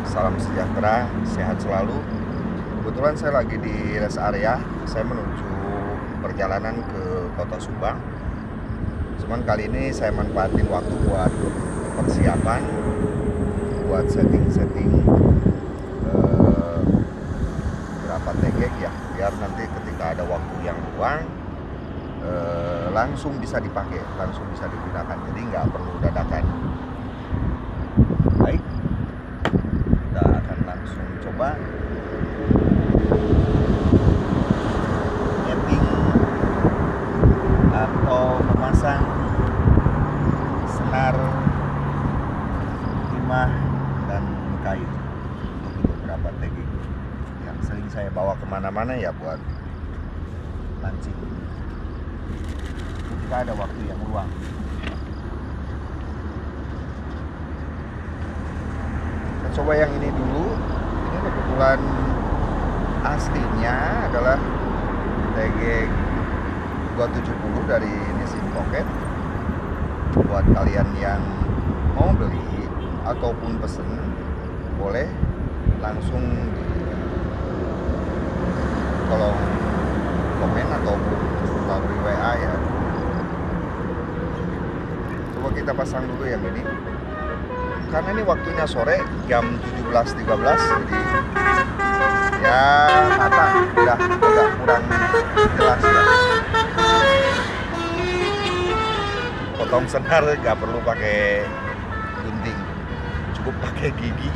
Salam sejahtera, sehat selalu. Kebetulan saya lagi di rest area. Saya menuju perjalanan ke Kota Subang. Cuman kali ini saya manfaatin waktu buat persiapan, buat setting-setting berapa tegek ya, biar nanti ketika ada waktu yang luang langsung bisa dipakai, langsung bisa digunakan. Jadi nggak perlu dadakan. Baik, kita akan langsung coba nyeting atau memasang senar, timah, dan kain untuk beberapa tegek yang sering saya bawa kemana-mana ya buat mancing ketika ada waktu yang luang. Kita coba yang ini dulu. Ini kebetulan aslinya adalah tegek 270 dari Nissin Pocket. Buat kalian yang mau beli ataupun pesen, boleh langsung di kolom komen ataupun melalui WA ya. Coba kita pasang dulu yang ini, karena ini waktunya sore jam 17.13, jadi ya mata udah agak kurang jelas ya. Potong senar gak perlu pakai gunting, cukup pakai gigi.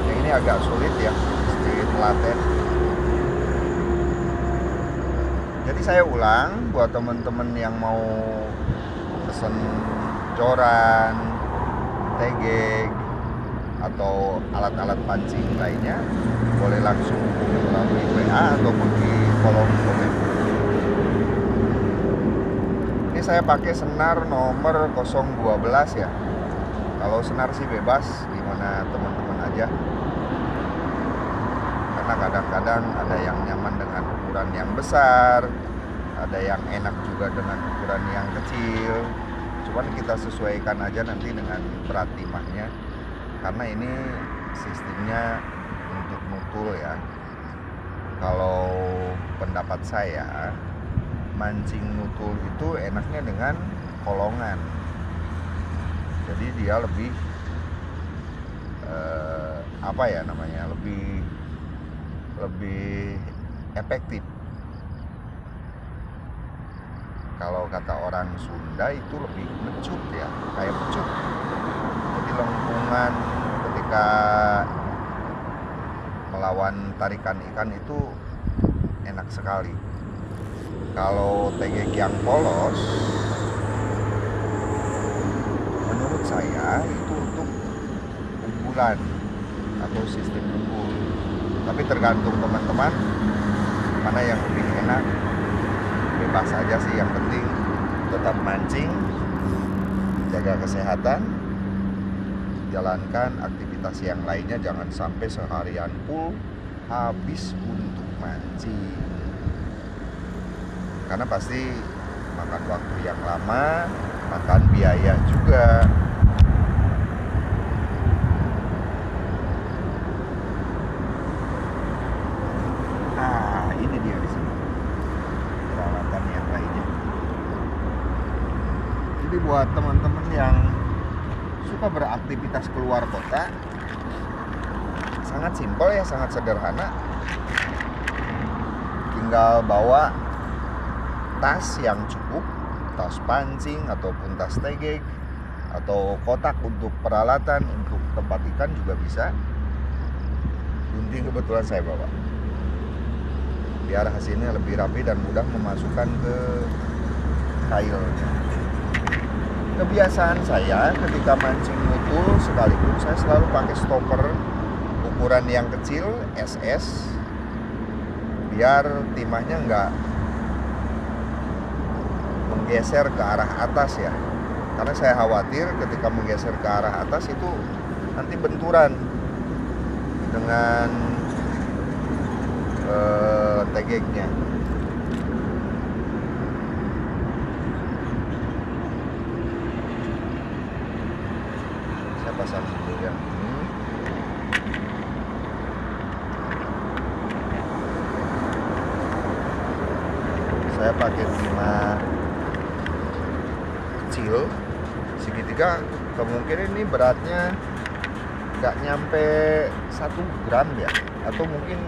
Yang ini agak sulit ya, mesti telaten. Jadi saya ulang buat teman-teman yang mau pesen joran, tegek, atau alat-alat pancing lainnya, boleh langsung melalui WA ataupun di kolom komen. Ini saya pakai senar nomor 012 ya. Kalau senar sih bebas, gimana teman-teman aja. Karena kadang-kadang ada yang nyaman dengan ukuran yang besar, ada yang enak juga dengan ukuran yang kecil. Cuman kita sesuaikan aja nanti dengan berat timahnya, karena ini sistemnya untuk nutul ya. Kalau pendapat saya, mancing nutul itu enaknya dengan kolongan. Jadi dia lebih lebih efektif. Kalau kata orang Sunda itu lebih mecut ya, kayak mecut. Jadi lengkungan ketika melawan tarikan ikan itu enak sekali. Kalau tegek yang polos, menurut saya itu untuk unggulan atau sistem unggul. Tapi tergantung teman-teman mana yang lebih enak. Bebas aja sih, yang penting tetap mancing, jaga kesehatan, jalankan aktivitas yang lainnya, jangan sampai seharian full habis untuk mancing, karena pasti makan waktu yang lama, makan biaya juga. Nah, ini dia di sini peralatan yang lainnya. Jadi buat teman-teman yang suka beraktivitas keluar kota, sangat simpel ya, sangat sederhana. Tinggal bawa tas yang cukup, tas pancing ataupun tas tegek, atau kotak untuk peralatan untuk tempat ikan juga bisa. Gunting kebetulan saya bawa, biar hasilnya lebih rapi dan mudah memasukkan ke kailnya. Kebiasaan saya ketika mancing nutul sekalipun, saya selalu pakai stopper ukuran yang kecil, SS, biar timahnya nggak menggeser ke arah atas ya. Karena saya khawatir ketika menggeser ke arah atas itu nanti benturan dengan tegeknya. Saya pasang dulu yang ini. Saya pakai timah kecil segitiga, kemungkinan ini beratnya nggak nyampe 1 gram ya, atau mungkin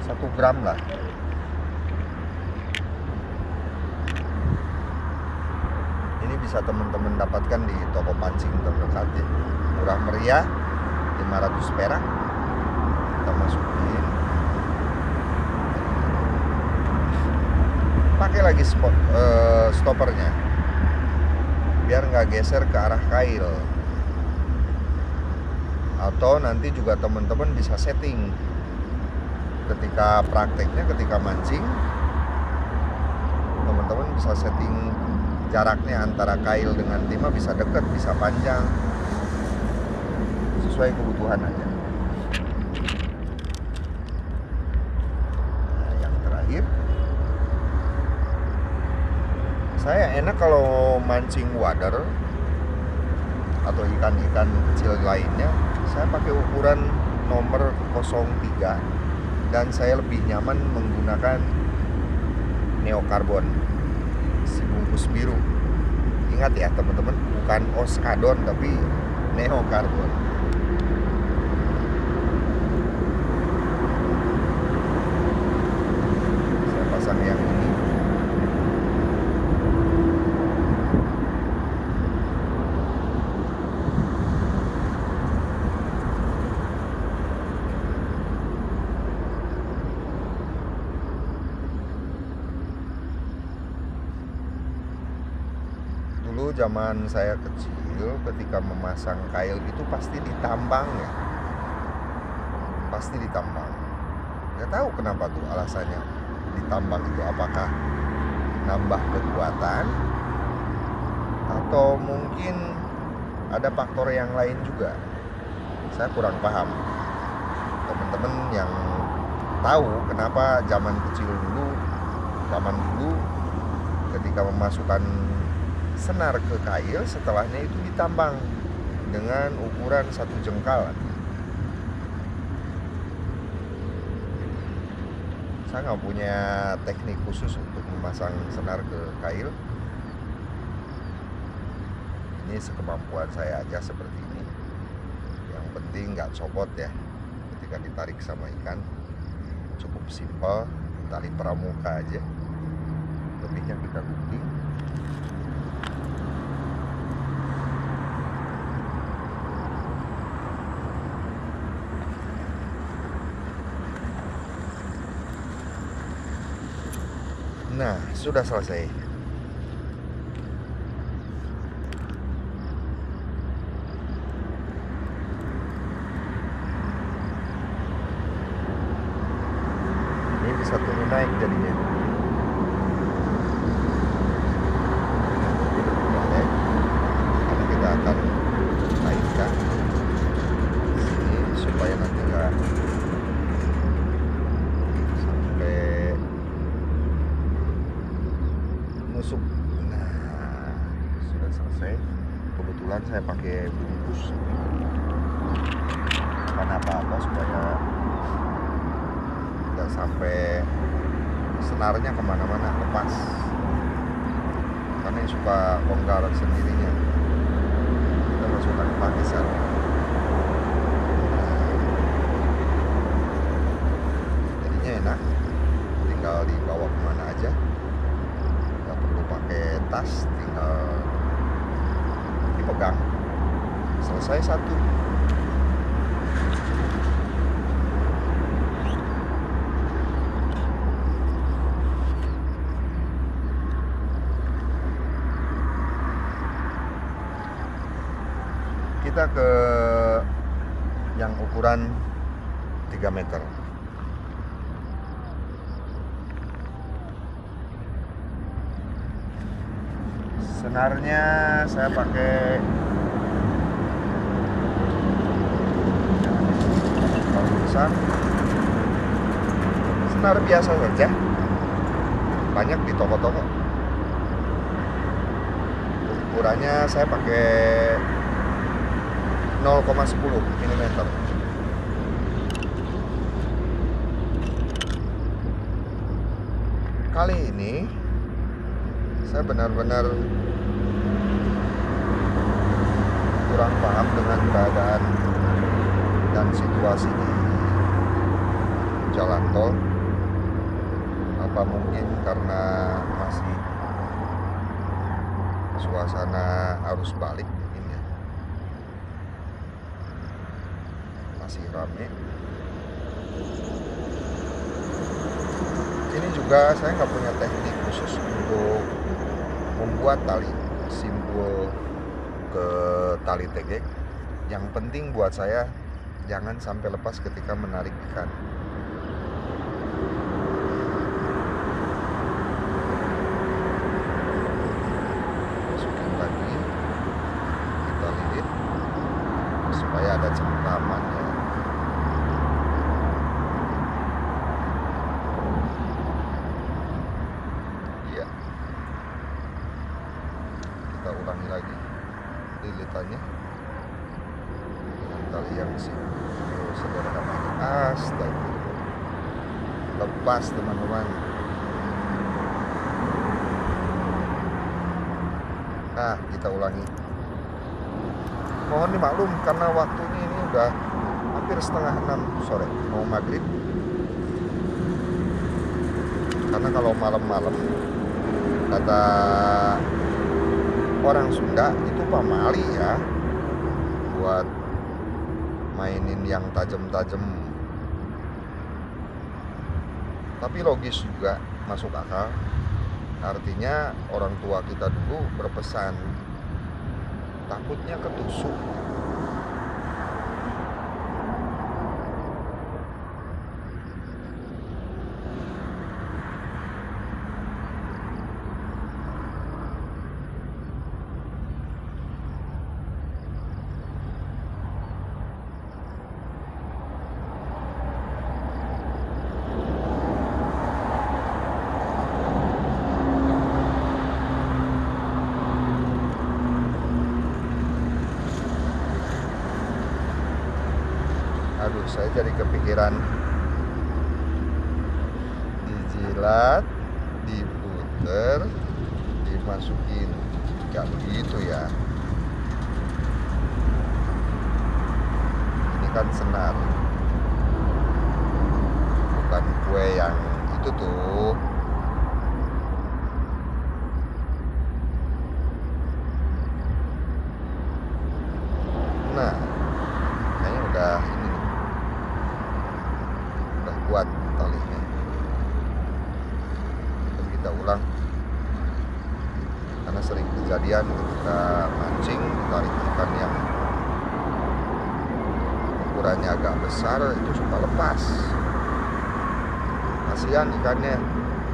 1 gram lah. Ini bisa teman-teman dapatkan di toko pancing terdekat ya, murah meriah, 500 perak. Kita masukin, pakai lagi stoppernya biar nggak geser ke arah kail. Atau nanti juga teman-teman bisa setting ketika prakteknya, ketika mancing, teman-teman bisa setting jaraknya antara kail dengan timah, bisa dekat, bisa panjang, sesuai kebutuhan aja. Nah, yang terakhir, saya enak kalau mancing wader atau ikan-ikan kecil lainnya, saya pakai ukuran nomor 03 dan saya lebih nyaman menggunakan neokarbon si bungkus biru. Ingat ya teman-teman, bukan oskadon tapi neokarbon. Saya pasang yang ini. Dulu zaman saya kecil, ketika memasang kail itu pasti ditambang ya, pasti ditambang. Nggak tahu kenapa tuh alasannya ditambang itu, apakah nambah kekuatan atau mungkin ada faktor yang lain juga. Saya kurang paham. Teman-teman yang tahu kenapa zaman dulu ketika memasukkan senar ke kail, setelahnya itu ditambang dengan ukuran 1 jengkal. Saya nggak punya teknik khusus untuk memasang senar ke kail. Ini sekemampuan saya aja seperti ini. Yang penting nggak copot ya ketika ditarik sama ikan. Cukup simpel, tali pramuka aja. Lebihnya kita gunting. Nah, sudah selesai. Ini bisa turun naik jadinya. Boleh. Karena kita akan naikkan sini supaya nanti nggak sampai nusuk. Nah, sudah selesai. Kebetulan saya pakai bungkus karena apa-apa supaya nggak sampai senarnya kemana-mana lepas, karena yang suka bongkar sendirinya. Kita masukkan pakisan. Jadinya enak, tinggal dibawa kemana aja, nggak perlu pakai tas, tinggal dipegang, selesai satu. Kita ke yang ukuran 3 meter. Senarnya saya pakai besar, senar biasa saja, banyak di toko-toko. Ukurannya saya pakai 0,10 mm. Kali ini saya benar-benar kurang paham dengan keadaan dan situasi di jalan tol. Apa mungkin karena masih suasana arus balik mungkin ya, masih rame. Ini juga saya nggak punya teknik khusus untuk membuat tali simpul ke tali tegek. Yang penting buat saya jangan sampai lepas ketika menarik ikan. Masukin lagi, kita lilit supaya ada cengkramannya. Iya, kita ulangi lagi lilitannya dengan tali yang simpul sederhana. Astaga, lepas teman-teman. Nah, kita ulangi. Mohon dimaklum karena waktunya ini udah hampir setengah 6 sore, mau maghrib. Karena kalau malam-malam kata orang Sunda itu pamali ya, buat mainin yang tajam-tajam. Tapi logis juga, masuk akal. Artinya orang tua kita dulu berpesan, takutnya ketusuk. Aduh, saya jadi kepikiran dijilat, diputer, dimasukin. Gak begitu ya. Ini kan senar, bukan kue yang itu tuh. Nah, kayaknya udah ini nih, udah kuat talinya. Terus kita ulang, karena sering kejadian ketika mancing tarik ikan yang ukurannya agak besar itu suka lepas. Kasihan ikannya.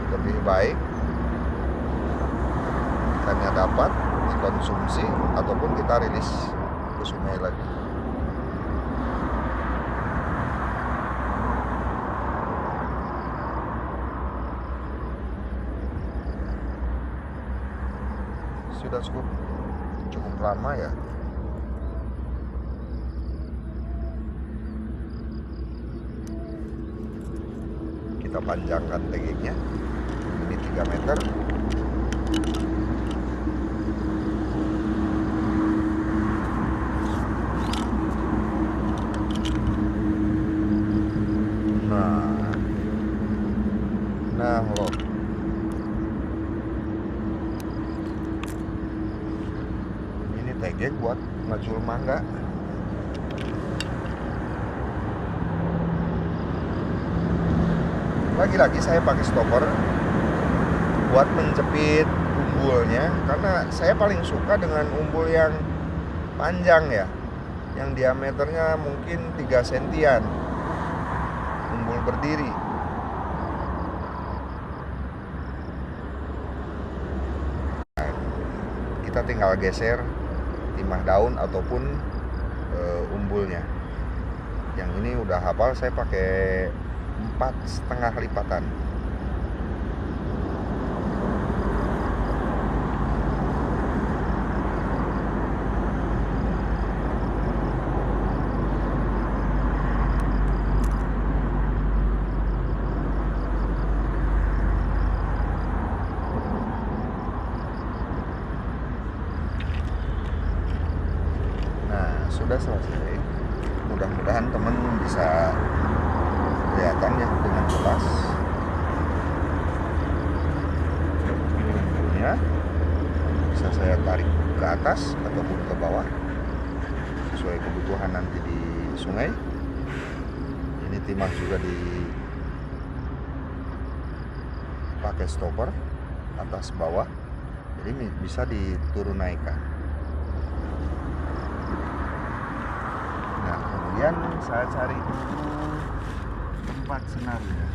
Lebih baik ikannya dapat dikonsumsi ataupun kita rilis ke sungai lagi. Sudah cukup lama ya. Kita panjangkan tegeknya, ini 3 meter. Nah loh, ini tegek buat ngajul mangga. Lagi-lagi saya pakai stopper buat menjepit umbulnya, karena saya paling suka dengan umbul yang panjang ya, yang diameternya mungkin 3 sentian, umbul berdiri. Kita tinggal geser timah daun ataupun umbulnya. Yang ini udah hafal, saya pakai 4,5 lipatan. sudah selesai. Mudah-mudahan teman bisa kelihatan ya dengan jelas. Lumpurnya bisa saya tarik ke atas ataupun ke bawah sesuai kebutuhan nanti di sungai. Ini timah juga dipakai stopper atas bawah, jadi bisa diturun naikkan. Nah, kemudian saya cari tempat senarnya.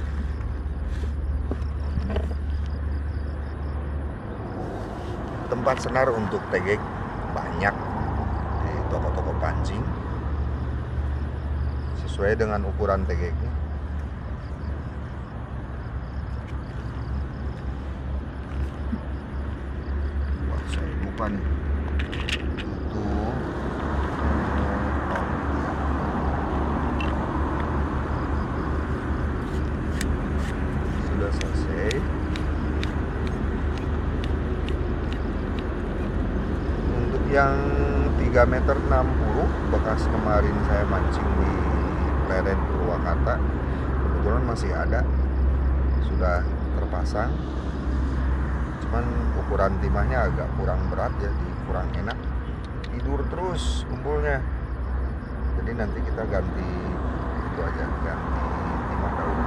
Tempat senar untuk tegek banyak di toko-toko pancing sesuai dengan ukuran tegeknya. Wah, saya lupa nih. Sudah selesai. Untuk yang 3,60 meter bekas kemarin saya mancing di Pleret Purwakarta, kebetulan masih ada, sudah terpasang. Cuman ukuran timahnya agak kurang berat ya, kurang enak, tidur terus kumpulnya. Jadi nanti kita ganti itu aja, ganti timah dahulu.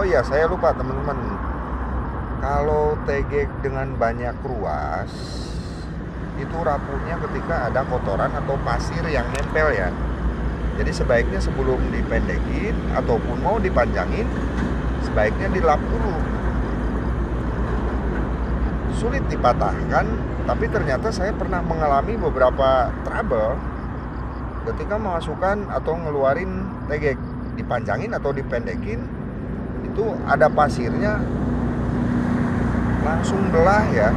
Oh iya, saya lupa teman-teman, kalau tegek dengan banyak ruas itu rapuhnya ketika ada kotoran atau pasir yang nempel ya. Jadi sebaiknya sebelum dipendekin ataupun mau dipanjangin, sebaiknya dilap dulu. Sulit dipatahkan, tapi ternyata saya pernah mengalami beberapa trouble ketika memasukkan atau ngeluarin tegek, dipanjangin atau dipendekin, itu ada pasirnya langsung belah ya,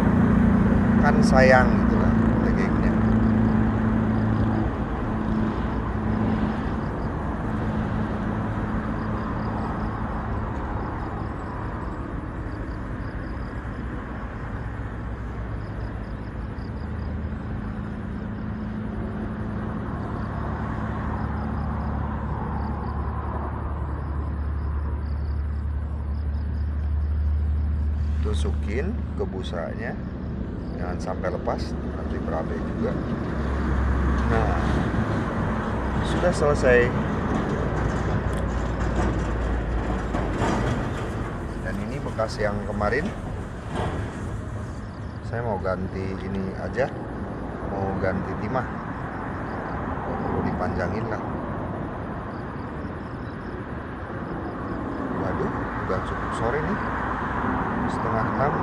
kan sayang gitu lah tegeknya. Tusukin ke busanya, jangan sampai lepas, nanti berabe juga. Nah, sudah selesai. Dan ini bekas yang kemarin. Saya mau ganti ini aja, mau ganti timah, perlu dipanjangin lah. Waduh, udah cukup sore nih, 5:30.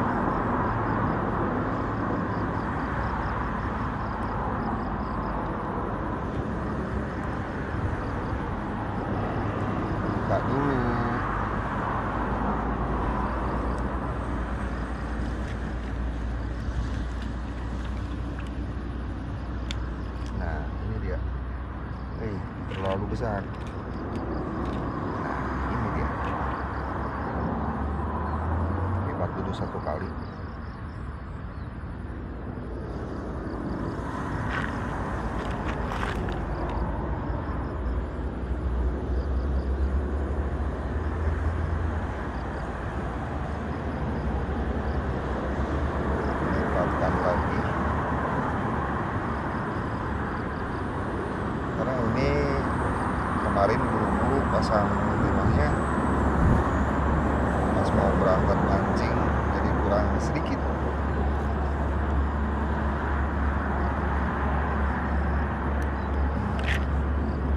Buka dulu. Nah, ini dia. Terlalu besar. Nah, ini dia. Lipat dulu satu kali. Lipatkan lagi. Karena ini kemarin buru-buru pasang timahnya pas mau berangkat mancing, jadi kurang sedikit.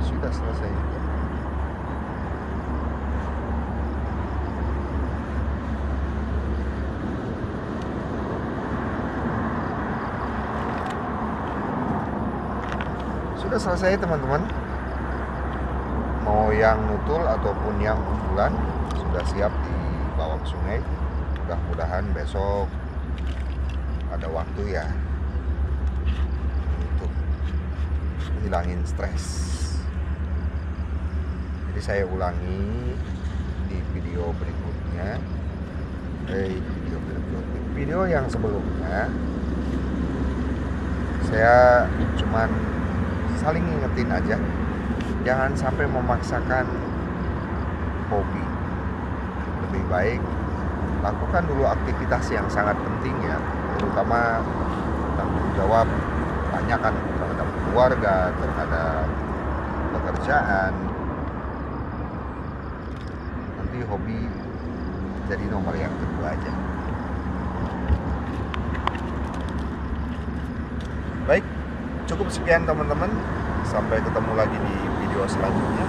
Sudah selesai. Sudah selesai teman-teman. Mau yang nutul ataupun yang umbulan sudah siap dibawa ke sungai. Mudah-mudahan besok ada waktu ya untuk hilangin stres. Jadi saya ulangi di video berikutnya, video yang sebelumnya. Saya cuman saling ngingetin aja, jangan sampai memaksakan hobi. Lebih baik lakukan dulu aktivitas yang sangat penting ya, terutama tanggung jawab banyak kan terhadap keluarga, terhadap pekerjaan. Nanti hobi jadi nomor yang kedua aja. Baik, cukup sekian teman-teman. Sampai ketemu lagi di video selanjutnya.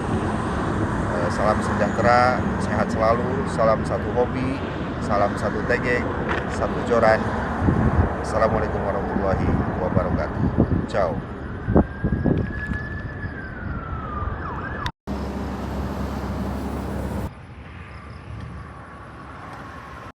Salam sejahtera, sehat selalu, salam satu hobi, salam satu tegek, satu joran. Assalamualaikum warahmatullahi wabarakatuh. Ciao.